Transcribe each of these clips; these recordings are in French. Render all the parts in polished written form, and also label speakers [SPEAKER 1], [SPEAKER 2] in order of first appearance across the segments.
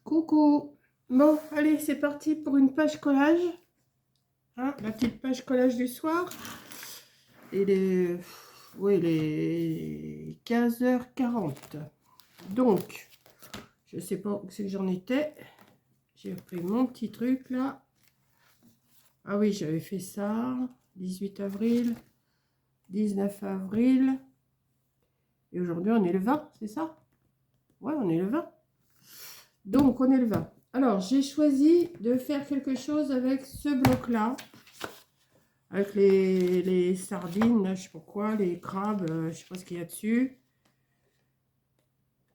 [SPEAKER 1] Coucou. Bon, allez, c'est parti pour une page collage. Hein, la petite page collage du soir. Il est, oui, il est 15h40. Donc, je sais pas où c'est que j'en étais. J'ai pris mon petit truc là. Ah oui, j'avais fait ça. 18 avril, 19 avril. Et aujourd'hui, on est le 20, c'est ça? Ouais, on est le 20. Donc, on est le 20. Alors, j'ai choisi de faire quelque chose avec ce bloc-là. Avec les sardines, là, je sais pas quoi, les crabes, je sais pas ce qu'il y a dessus.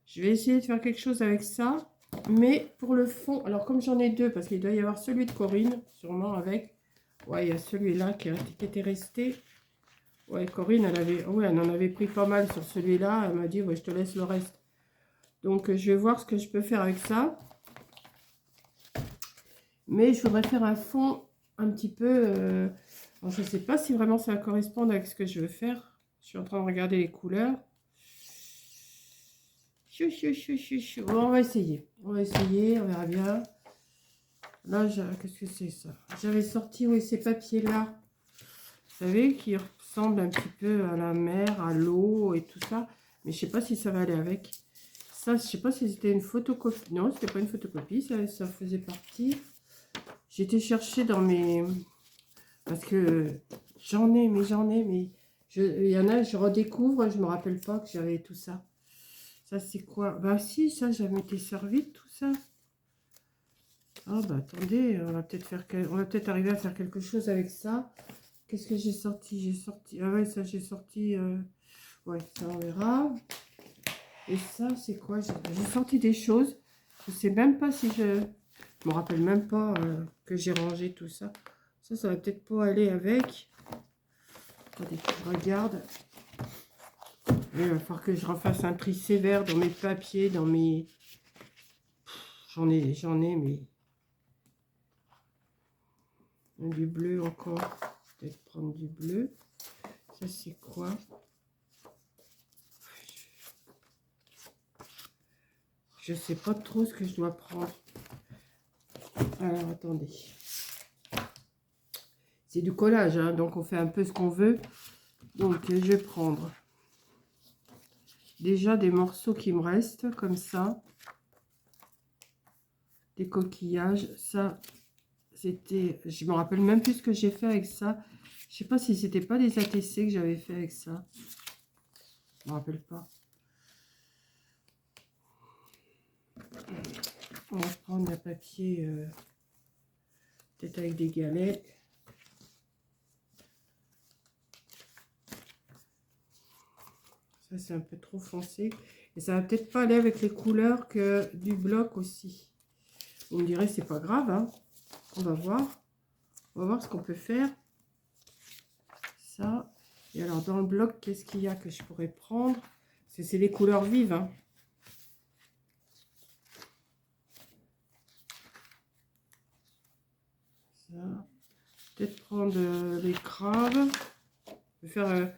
[SPEAKER 1] Je vais essayer de faire quelque chose avec ça. Mais pour le fond, alors comme j'en ai deux, parce qu'il doit y avoir celui de Corinne, sûrement avec. Ouais, il y a celui-là qui était resté. Ouais, Corinne, ouais, elle en avait pris pas mal sur celui-là. Elle m'a dit, ouais, je te laisse le reste. Donc, je vais voir ce que je peux faire avec ça. Mais je voudrais faire un fond un petit peu... alors, je ne sais pas si vraiment ça va correspondre avec ce que je veux faire. Je suis en train de regarder les couleurs. Chou, chou, chou, chou, chou. Bon, on va essayer. On va essayer, on verra bien. Là, qu'est-ce que c'est ça? J'avais sorti, oui, ces papiers-là. Vous savez, qui ressemblent un petit peu à la mer, à l'eau et tout ça. Mais je ne sais pas si ça va aller avec. Ça, je ne sais pas si c'était une photocopie. Non, c'était pas une photocopie, ça faisait partie. J'ai été chercher dans mes... Parce que j'en ai, mais... Il y en a, je redécouvre, je me rappelle pas que j'avais tout ça. Ça, c'est quoi? Bah si, ça, j'avais été servi de tout ça. Ah bah attendez, on va peut-être arriver à faire quelque chose avec ça. Qu'est-ce que j'ai sorti? J'ai sorti... Ah ouais, ça, j'ai sorti... Ouais, ça, on verra. Et ça, c'est quoi? J'ai sorti des choses. Je sais même pas si je... Je me rappelle même pas que j'ai rangé tout ça. Ça va peut-être pas aller avec. Attendez, je regarde. Il va falloir que je refasse un tri sévère dans mes papiers, dans mes... J'en ai, mais... Du bleu encore. Peut-être prendre du bleu. Ça, c'est quoi? Je sais pas trop ce que je dois prendre. Alors, attendez. C'est du collage, hein, donc on fait un peu ce qu'on veut. Donc, je vais prendre déjà des morceaux qui me restent, comme ça. Des coquillages. Ça, c'était... Je me rappelle même plus ce que j'ai fait avec ça. Je sais pas si c'était pas des ATC que j'avais fait avec ça. Je me rappelle pas. On va prendre un papier, peut-être avec des galets. Ça, c'est un peu trop foncé. Et ça va peut-être pas aller avec les couleurs que du bloc aussi. Vous me direz, c'est pas grave, hein. On va voir. On va voir ce qu'on peut faire. Ça. Et alors, dans le bloc, qu'est-ce qu'il y a que je pourrais prendre? Parce que c'est les couleurs vives, hein. Ça. Peut-être prendre les crabes. Je vais faire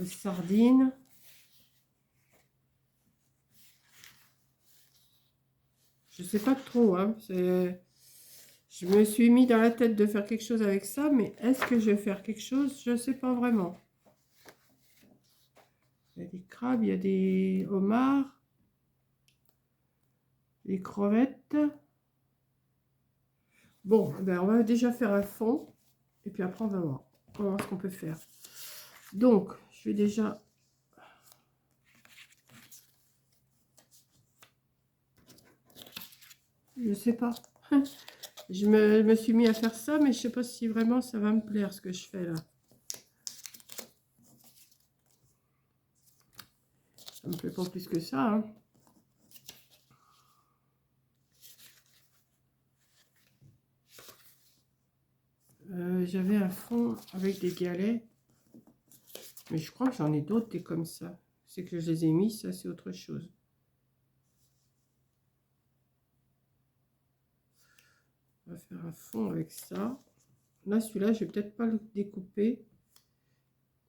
[SPEAKER 1] sardines. Je sais pas trop, hein. Je me suis mis dans la tête de faire quelque chose avec ça, mais est-ce que je vais faire quelque chose? Je ne sais pas vraiment. Il y a des crabes, il y a des homards, des crevettes. Bon, ben on va déjà faire un fond, et puis après on va voir. On va voir ce qu'on peut faire. Donc, je vais déjà... Je sais pas. Je me suis mis à faire ça, mais je sais pas si vraiment ça va me plaire ce que je fais là. Ça me plaît pas plus que ça, hein. J'avais un fond avec des galets, mais je crois que j'en ai d'autres des comme ça. C'est que je les ai mis, ça c'est autre chose. On va faire un fond avec ça. Là, celui-là, je vais peut-être pas le découper.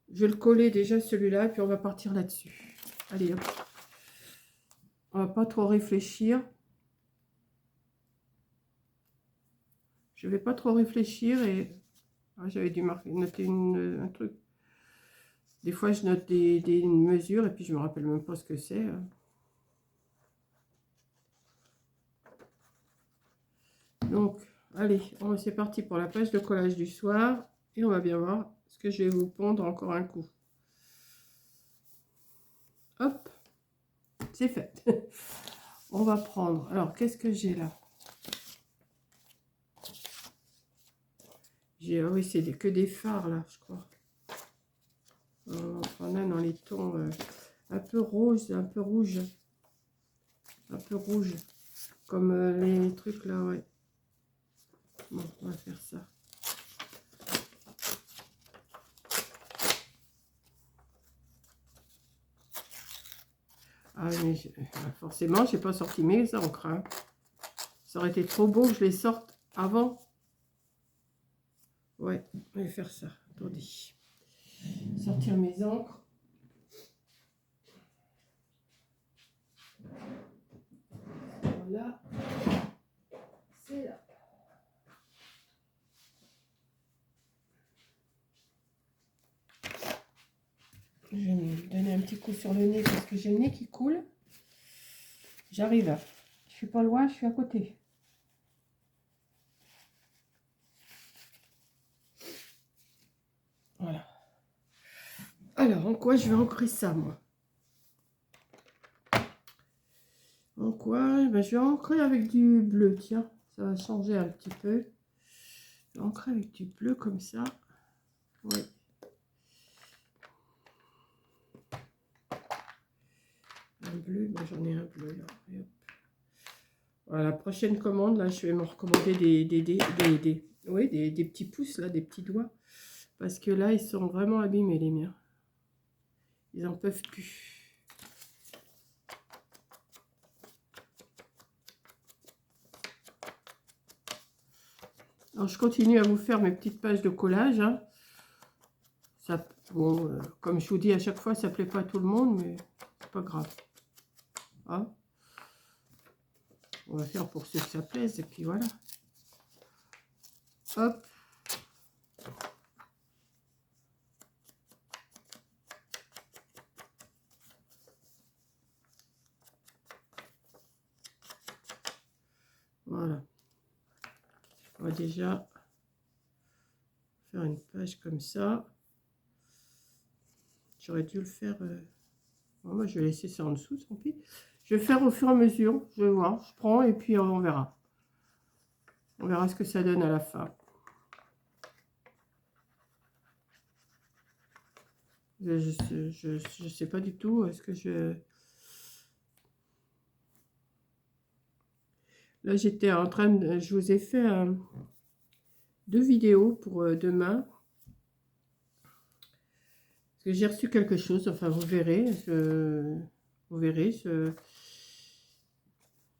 [SPEAKER 1] Je vais le coller déjà celui-là, puis on va partir là-dessus. Allez, hop. On va pas trop réfléchir. Je vais pas trop réfléchir et... Ah, j'avais dû noter un truc. Des fois, je note des mesures et puis je me rappelle même pas ce que c'est. Donc, allez, c'est parti pour la page de collage du soir. Et on va bien voir ce que je vais vous pondre encore un coup. Hop, c'est fait. On va prendre... Alors, qu'est-ce que j'ai là? J'ai... oui, c'est que des fards, là, je crois. On a dans les tons un peu rose, un peu rouge. Un peu rouge. Comme les trucs, là, ouais. Bon, on va faire ça. Ah, mais forcément, j'ai pas sorti mes encres. Hein. Ça aurait été trop beau que je les sorte avant. Ouais, on va faire ça. Attendez. Sortir mes encres. Voilà. C'est là. Je vais me donner un petit coup sur le nez parce que j'ai le nez qui coule. J'arrive. Je suis pas loin, je suis à côté. Voilà. Alors, en quoi je vais ancrer ça, moi? En quoi? Ben, je vais ancrer avec du bleu, tiens. Ça va changer un petit peu. Je vais ancrer avec du bleu comme ça. Oui. Un bleu, ben, j'en ai un bleu là. Et hop. Voilà, la prochaine commande, là, je vais me recommander des petits pouces, là, des petits doigts. Parce que là, ils sont vraiment abîmés, les miens. Ils n'en peuvent plus. Alors, je continue à vous faire mes petites pages de collage. Hein. Ça, bon, comme je vous dis à chaque fois, ça ne plaît pas à tout le monde, mais c'est pas grave. Hein? On va faire pour ceux que ça plaise, et puis voilà. Hop. Voilà. On va déjà faire une page comme ça. J'aurais dû le faire... Bon, moi, je vais laisser ça en dessous, tant pis. Je vais faire au fur et à mesure. Je vais voir. Je prends et puis on verra. On verra ce que ça donne à la fin. Je sais pas du tout. Est-ce que je... Là, j'étais en train de... Je vous ai fait 2 vidéos pour demain. Parce que j'ai reçu quelque chose. Enfin, vous verrez. Vous verrez.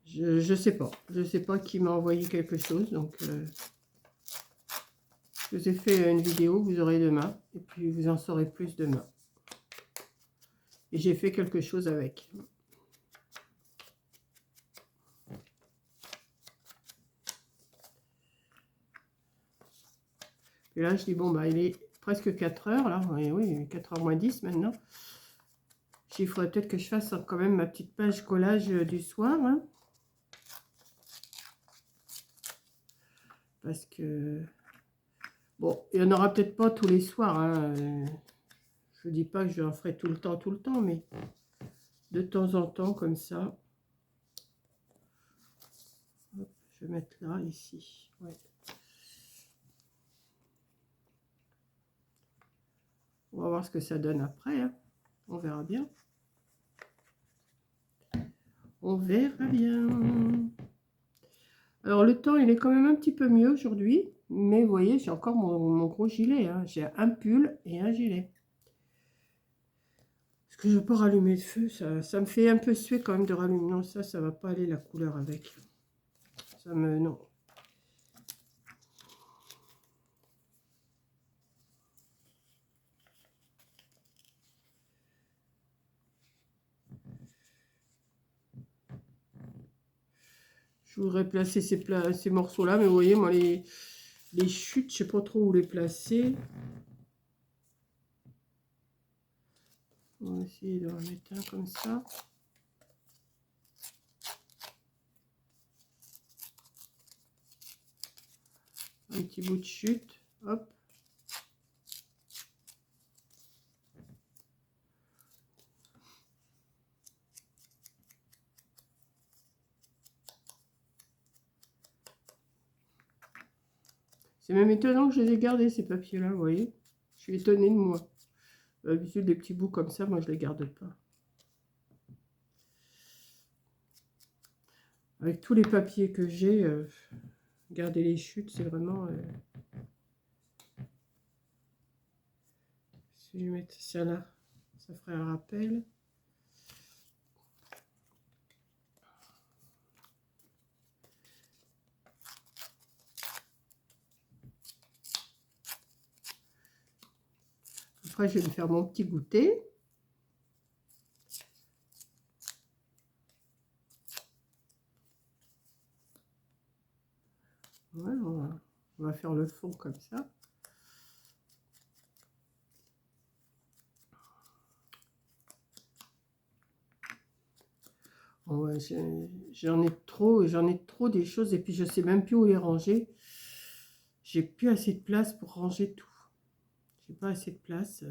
[SPEAKER 1] Je sais pas. Je sais pas qui m'a envoyé quelque chose. Donc, je vous ai fait une vidéo. Vous aurez demain. Et puis, vous en saurez plus demain. Et j'ai fait quelque chose avec. Et là, je dis, bon, bah, il est presque 4 heures, là. Et oui, 4h moins 10 maintenant. Il faudrait peut-être que je fasse quand même ma petite page collage du soir. Hein. Parce que... Bon, il n'y en aura peut-être pas tous les soirs. Hein. Je ne dis pas que je en ferai tout le temps, mais de temps en temps, comme ça. Hop, je vais mettre là, ici. Ouais. On va voir ce que ça donne après. Hein. On verra bien. On verra bien. Alors, le temps, il est quand même un petit peu mieux aujourd'hui. Mais vous voyez, j'ai encore mon gros gilet. Hein. J'ai un pull et un gilet. Est-ce que je peux rallumer le feu? Ça me fait un peu suer quand même de rallumer. Non, ça va pas aller la couleur avec. Ça me... Non. Je voudrais placer ces morceaux-là, mais vous voyez, moi, Les chutes, je sais pas trop où les placer. On va essayer de en mettre un comme ça. Un petit bout de chute. Hop. C'est même étonnant que je les ai gardés, ces papiers-là, vous voyez. Je suis étonnée de moi. D'habitude, des petits bouts comme ça, moi, je les garde pas. Avec tous les papiers que j'ai, garder les chutes, c'est vraiment... Si je vais mettre ça là, ça ferait un rappel. Après, je vais me faire mon petit goûter. Ouais, on va faire le fond comme ça. Ouais, j'en ai trop des choses et puis je sais même plus où les ranger. J'ai plus assez de place pour ranger tout. J'ai pas assez de place.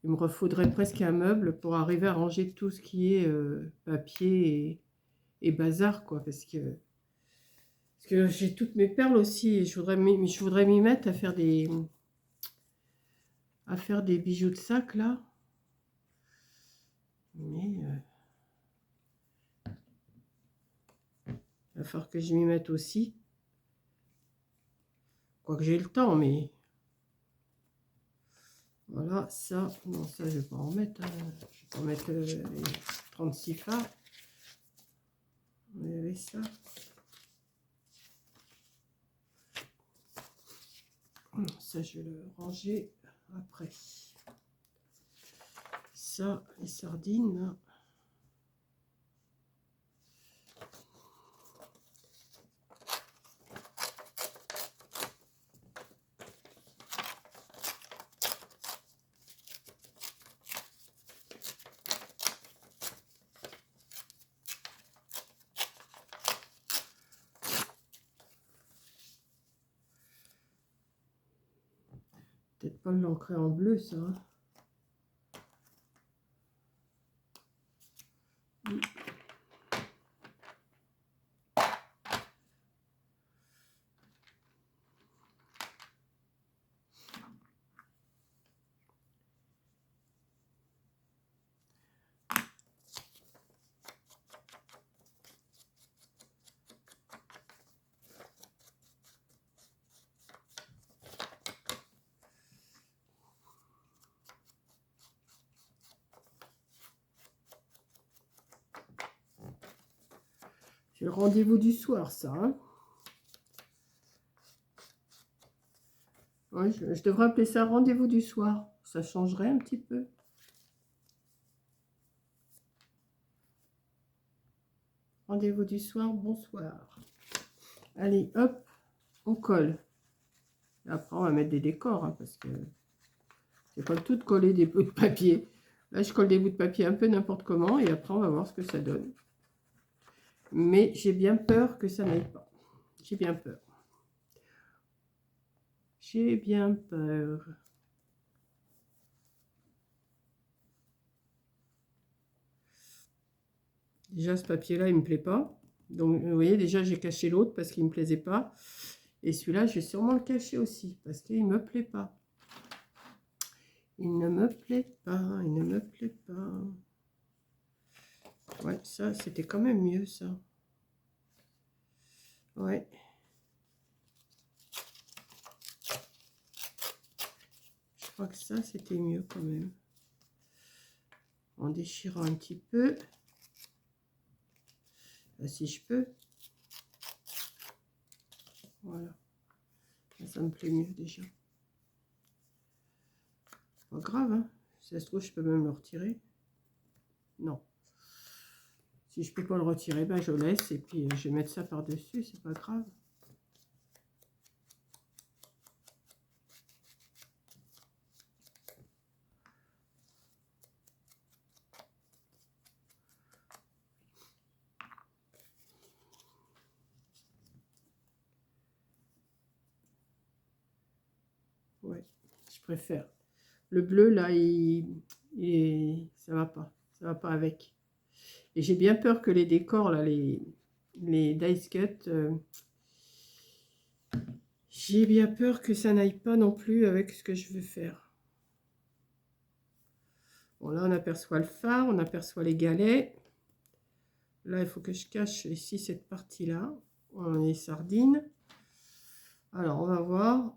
[SPEAKER 1] Il me faudrait presque un meuble pour arriver à ranger tout ce qui est papier et bazar, quoi. Parce que j'ai toutes mes perles aussi. Et je voudrais m'y mettre à faire des bijoux de sac, là. Mais il va falloir que je m'y mette aussi. Quoique j'ai le temps, mais... Voilà, ça, non, ça je vais pas en mettre, hein. Je vais pas en mettre les 36 fards. On va avec ça. Ça, je vais le ranger après. Ça, les sardines, là. Peut-être pas l'encrer en bleu, ça. Hein. C'est le rendez-vous du soir, ça. Hein. Ouais, je devrais appeler ça rendez-vous du soir. Ça changerait un petit peu. Rendez-vous du soir, bonsoir. Allez, hop, on colle. Et après, on va mettre des décors, hein, parce que c'est pas le tout de coller des bouts de papier. Là, je colle des bouts de papier un peu n'importe comment, et après, on va voir ce que ça donne. Mais j'ai bien peur que ça n'aille pas. J'ai bien peur. J'ai bien peur. Déjà, ce papier-là, il me plaît pas. Donc, vous voyez, déjà, j'ai caché l'autre parce qu'il me plaisait pas. Et celui-là, je vais sûrement le cacher aussi parce qu'il me plaît pas. Il ne me plaît pas, il ne me plaît pas. Ouais, ça, c'était quand même mieux, ça. Ouais. Je crois que ça, c'était mieux quand même. En déchirant un petit peu. Là, si je peux. Voilà. Là, ça me plaît mieux déjà. Pas grave, hein. Si ça se trouve, je peux même le retirer. Non. Si je peux pas le retirer, ben je laisse et puis je vais mettre ça par-dessus, c'est pas grave. Ouais, je préfère. Le bleu, là, ça va pas. Ça va pas avec. Et j'ai bien peur que les décors, là, les dice cut, j'ai bien peur que ça n'aille pas non plus avec ce que je veux faire. Bon, là, on aperçoit le phare, on aperçoit les galets. Là, il faut que je cache ici cette partie-là. On a les sardines. Alors, on va voir.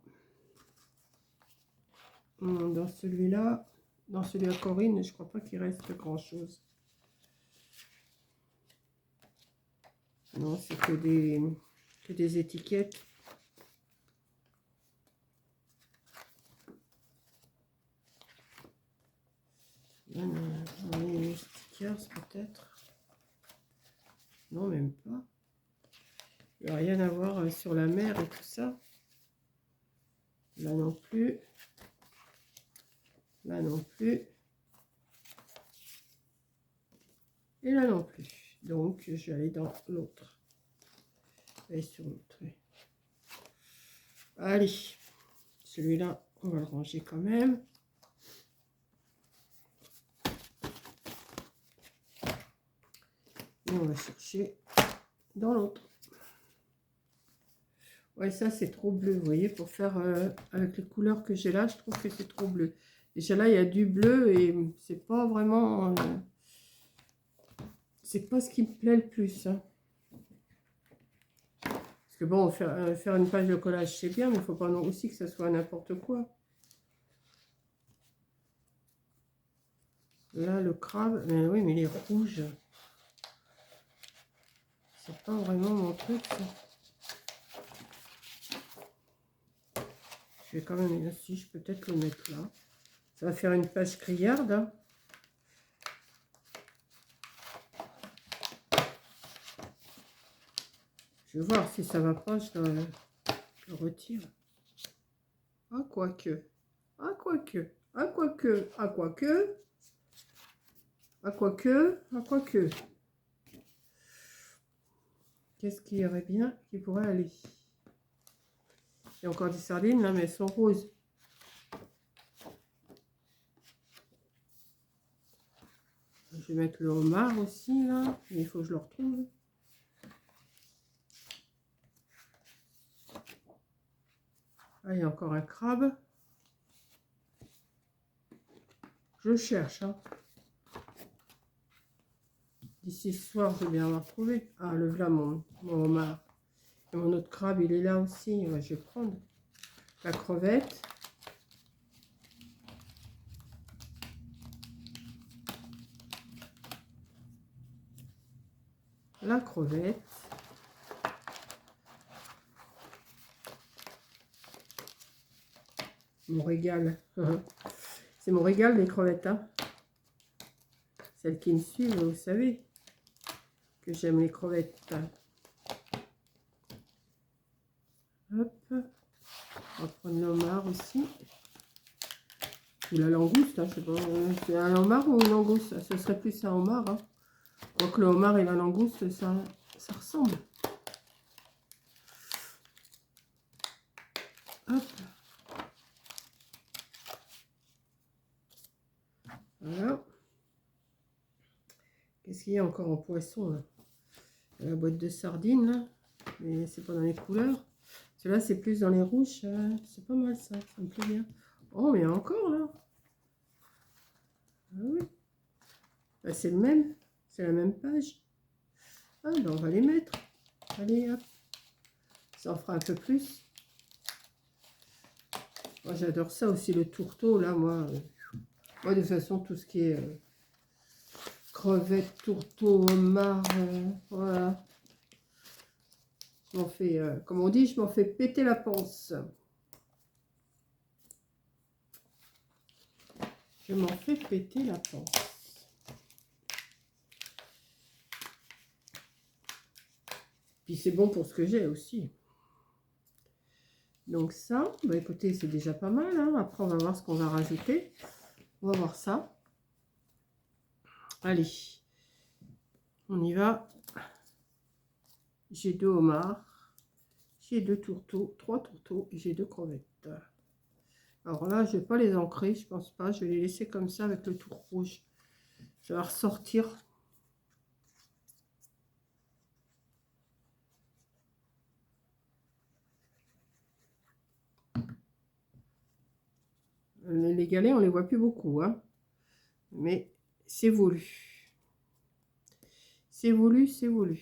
[SPEAKER 1] Dans celui-là, dans celui à Corinne, je crois pas qu'il reste grand-chose. Non, c'est que des étiquettes. Là, on a les stickers peut-être. Non, même pas. Il n'y a rien à voir sur la mer et tout ça. Là non plus. Là non plus. Et là non plus. Donc, je vais aller dans l'autre. Et sur l'autre. Oui. Allez. Celui-là, on va le ranger quand même. Et on va chercher dans l'autre. Ouais, ça c'est trop bleu, vous voyez, pour faire avec les couleurs que j'ai là, je trouve que c'est trop bleu. Déjà là, il y a du bleu et c'est pas vraiment... c'est pas ce qui me plaît le plus. Hein. Parce que bon, faire une page de collage, c'est bien, mais il faut pas non aussi que ça soit n'importe quoi. Là, le crabe, mais oui, mais il est rouge. C'est pas vraiment mon truc, ça. Je vais quand même, si je peux peut-être le mettre là. Ça va faire une page criarde. Hein. Je vais voir si ça va pas, je le retire. Ah, quoique. Ah, quoique. Ah, quoique. Ah, quoique. Ah, quoique. Ah, quoique. Qu'est-ce qui irait bien, qui pourrait aller? Il y a encore des sardines là, mais elles sont roses. Je vais mettre le homard aussi là, mais il faut que je le retrouve. Ah, il y a encore un crabe. Je cherche. Hein. D'ici ce soir, je vais bien avoir trouvé. Ah, le voilà mon homard. Et mon autre crabe, il est là aussi. Ouais, je vais prendre la crevette. La crevette. Mon régal. C'est mon régal, les crevettes. Hein. Celles qui me suivent, vous savez que j'aime les crevettes. Hop. On va prendre l'homard aussi. Ou la langouste, hein, je sais pas. C'est un homard ou une langouste? Ce serait plus un homard. Hein. Donc le homard et la langouste, ça ressemble. Hop. Voilà. Qu'est-ce qu'il y a encore en poisson là? La boîte de sardines là. Mais c'est pas dans les couleurs. Celui-là c'est plus dans les rouges. C'est pas mal ça. Ça me plaît bien. Oh mais il y a encore là. Ah oui. Bah, c'est le même. C'est la même page. Ah ben on va les mettre. Allez hop. Ça en fera un peu plus. Moi j'adore ça aussi, le tourteau là, moi de toute façon tout ce qui est crevettes, tourteau, homard, voilà. Je m'en fais, comme on dit, je m'en fais péter la panse. Je m'en fais péter la panse. Puis c'est bon pour ce que j'ai aussi. Donc ça, bah écoutez, c'est déjà pas mal. Hein. Après, on va voir ce qu'on va rajouter. On va voir ça. Allez, on y va. J'ai 2 homards, j'ai 2 tourteaux, 3 tourteaux et j'ai 2 crevettes. Alors là, je vais pas les ancrer, je pense pas. Je vais les laisser comme ça avec le tour rouge. Ça va ressortir. Les galets, on les voit plus beaucoup, hein. Mais c'est voulu. C'est voulu, c'est voulu.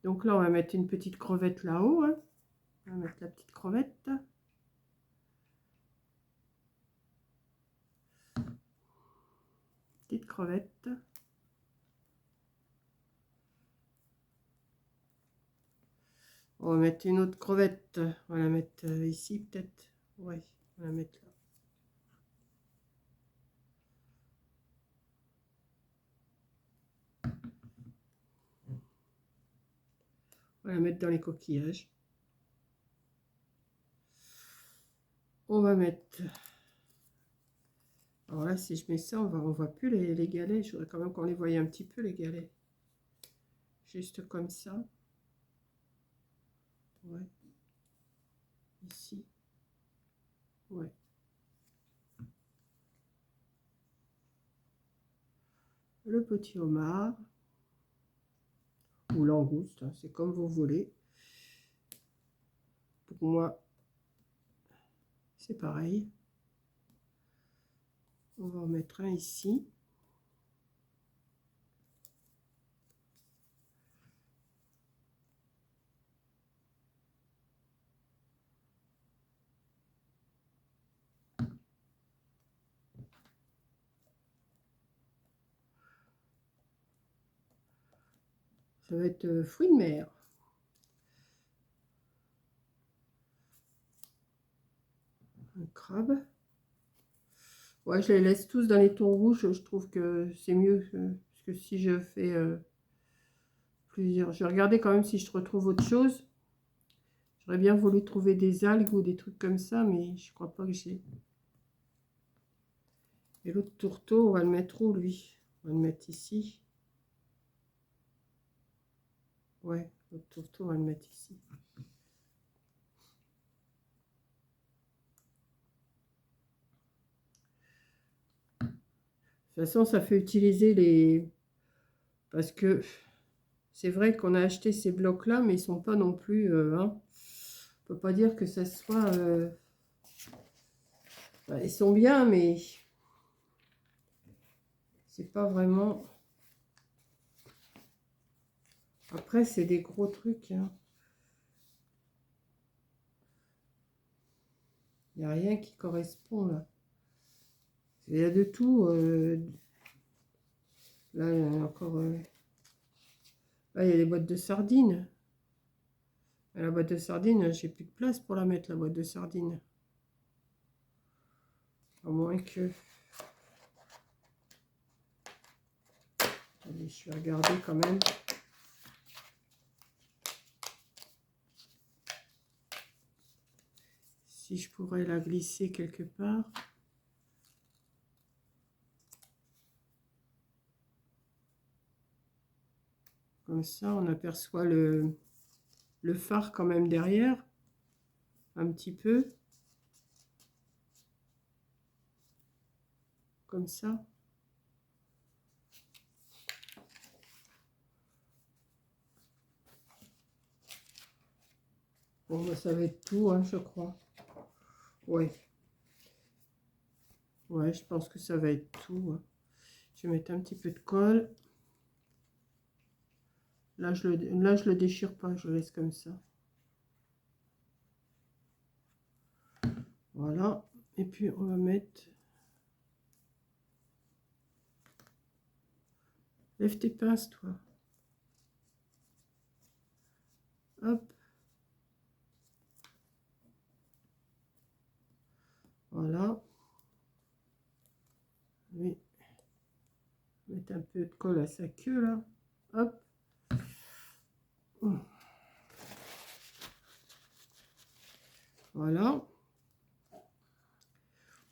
[SPEAKER 1] Donc là, on va mettre une petite crevette là-haut, hein. On va mettre la petite crevette. Petite crevette. On va mettre une autre crevette. On va la mettre ici, peut-être. Ouais, on va la mettre là. On va la mettre dans les coquillages. On va mettre... Alors là, si je mets ça, on voit plus les galets. Je voudrais quand même qu'on les voyait un petit peu, les galets. Juste comme ça. Ouais. Ici. Ouais. Le petit homard. Ou langouste, hein, c'est comme vous voulez. Pour moi, c'est pareil. On va en mettre un ici. Ça va être fruits de mer. Un crabe. Ouais, je les laisse tous dans les tons rouges. Je trouve que c'est mieux parce que si je fais plusieurs... Je vais regarder quand même si je retrouve autre chose. J'aurais bien voulu trouver des algues ou des trucs comme ça, mais je crois pas que j'ai. Et l'autre tourteau, on va le mettre où, lui? On va le mettre ici. Ouais, l'autre tourteau, on va le mettre ici. De toute façon, ça fait utiliser les... Parce que c'est vrai qu'on a acheté ces blocs-là, mais ils sont pas non plus... hein. On peut pas dire que ça soit... Ils sont bien, mais... C'est pas vraiment... Après, c'est des gros trucs, hein. Il n'y a rien qui correspond, là. Il y a de tout. Là, il y a encore... Là, il y a les boîtes de sardines. La boîte de sardines, j'ai plus de place pour la mettre, la boîte de sardines. À moins que... Attendez, je vais regarder quand même. Si je pourrais la glisser quelque part. Comme ça, on aperçoit le phare quand même derrière. Un petit peu. Comme ça. Bon, bah, ça va être tout, hein, je crois. Ouais. Ouais, je pense que ça va être tout. Hein. Je vais mettre un petit peu de colle. Là, je le déchire pas, je le laisse comme ça. Voilà. Et puis, on va mettre... Lève tes pinces, toi. Hop. Voilà. Oui. Mettre un peu de colle à sa queue, là. Hop. Voilà.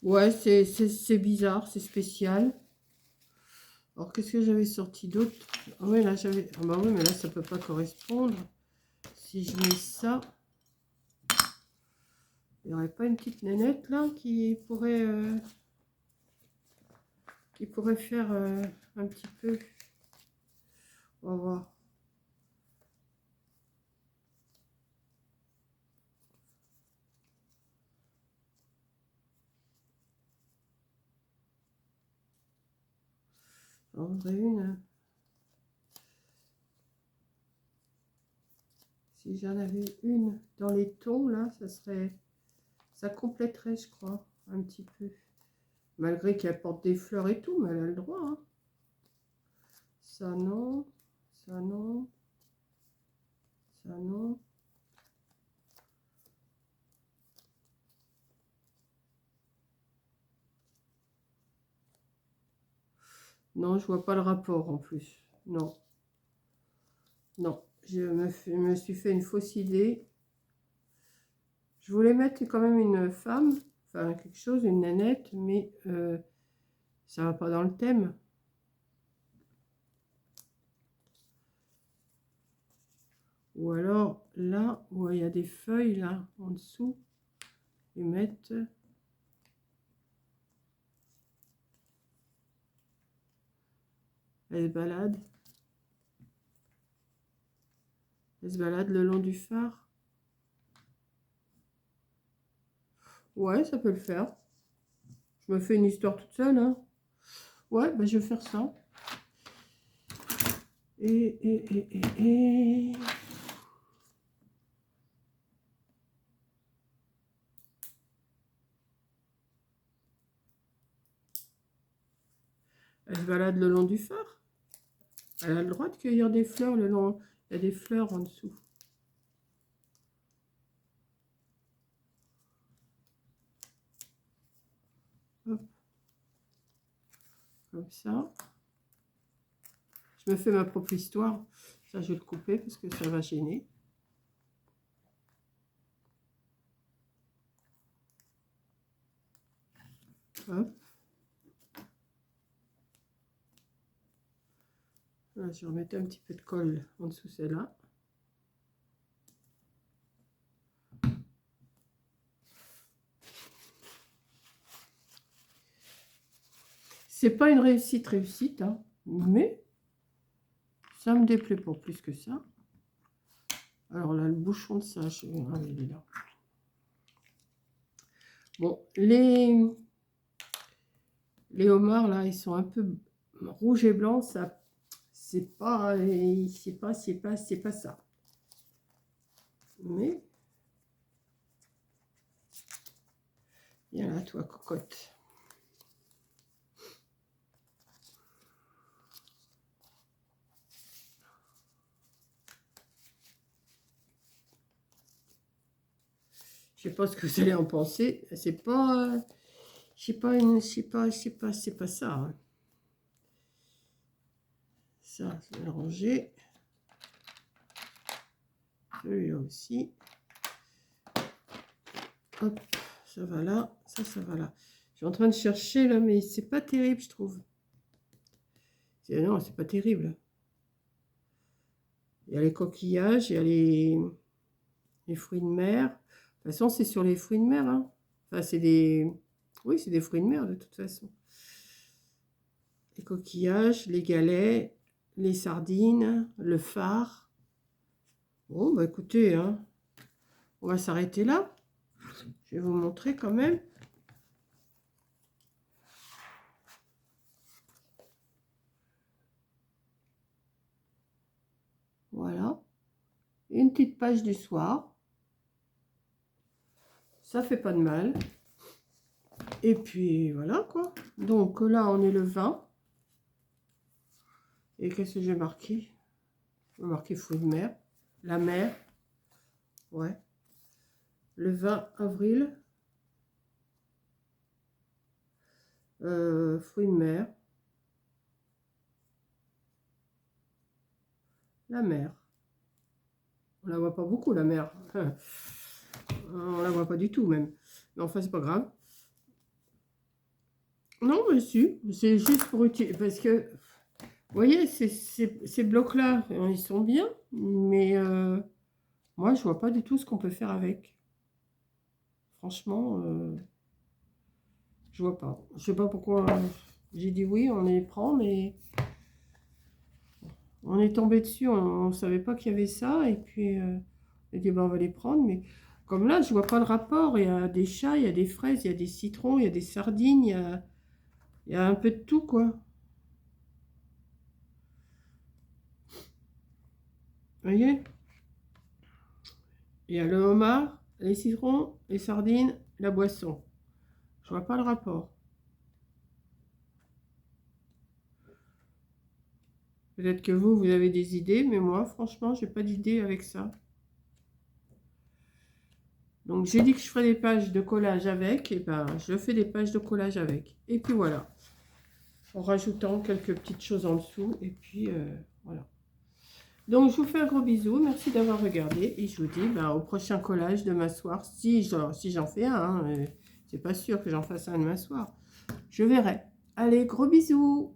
[SPEAKER 1] Ouais, c'est bizarre, c'est spécial. Alors, qu'est-ce que j'avais sorti d'autre? Ah oui, là, j'avais... Ah bah oui, mais là, ça peut pas correspondre. Si je mets ça... Il n'y aurait pas une petite nénette là qui pourrait faire un petit peu. On va voir. J'en voudrais une. Si j'en avais une dans les tons là, ça compléterait, je crois, un petit peu. Malgré qu'elle porte des fleurs et tout, mais elle a le droit. Hein. Ça non, ça non, ça non. Non, je vois pas le rapport en plus. Non. Non, je me suis fait une fausse idée. Je voulais mettre quand même une femme, enfin quelque chose, une nénette, mais ça va pas dans le thème. Ou alors là où il y a des feuilles là en dessous, et mettre elle se balade. Elle se balade le long du phare. Ouais, ça peut le faire. Je me fais une histoire toute seule. Hein. Ouais, bah, je vais faire ça. Et... Elle se balade le long du phare. Elle a le droit de cueillir des fleurs le long. Il y a des fleurs en dessous. Hop. Comme ça. Je me fais ma propre histoire. Ça, je vais le couper parce que ça va gêner. Hop. Là, je vais remettre un petit peu de colle en dessous celle-là. C'est pas une réussite, hein, mais ça me déplaît pas plus que ça. Alors là, le bouchon de ça, je vais il est là. Bon, les homards là, ils sont un peu rouge et blanc, ça, c'est pas ça. Mais viens là, toi, cocotte. Je sais pas ce que vous allez en penser. C'est pas, c'est pas ça. Hein. Ça, je vais le ranger. Celui-là aussi. Hop, ça va là, ça va là. Je suis en train de chercher là, mais c'est pas terrible, je trouve. Non, c'est pas terrible. Il y a les coquillages, il y a les fruits de mer. De toute façon, c'est sur les fruits de mer. Hein. Enfin, c'est des... Oui, c'est des fruits de mer, de toute façon. Les coquillages, les galets, les sardines, le phare. Bon, bah écoutez, hein, on va s'arrêter là. Je vais vous montrer quand même. Voilà. Une petite page du soir. Ça fait pas de mal. Et puis voilà quoi. Donc là on est le 20. Et qu'est-ce que j'ai marqué? J'ai marqué fruits de mer. La mer. Ouais. Le 20 avril. Fruits de mer. La mer. On la voit pas beaucoup la mer. On la voit pas du tout même. Mais enfin c'est pas grave. Non mais si. C'est juste pour utiliser. Parce que vous voyez, ces blocs-là, ils sont bien, mais moi, je vois pas du tout ce qu'on peut faire avec. Franchement, je vois pas. Je sais pas pourquoi j'ai dit oui, on les prend, mais on est tombé dessus, on ne savait pas qu'il y avait ça, et puis on a dit ben, on va les prendre, mais comme là, je vois pas le rapport. Il y a des chats, il y a des fraises, il y a des citrons, il y a des sardines, il y a un peu de tout, quoi. Vous voyez? Il y a le homard, les citrons, les sardines, la boisson. Je vois pas le rapport. Peut-être que vous avez des idées, mais moi, franchement, j'ai pas d'idée avec ça. Donc, j'ai dit que je ferais des pages de collage avec, et ben, je fais des pages de collage avec. Et puis voilà, en rajoutant quelques petites choses en dessous, et puis voilà. Donc, je vous fais un gros bisou, merci d'avoir regardé, et je vous dis ben, au prochain collage demain soir, si j'en fais un, hein, c'est pas sûr que j'en fasse un demain soir. Je verrai. Allez, gros bisous!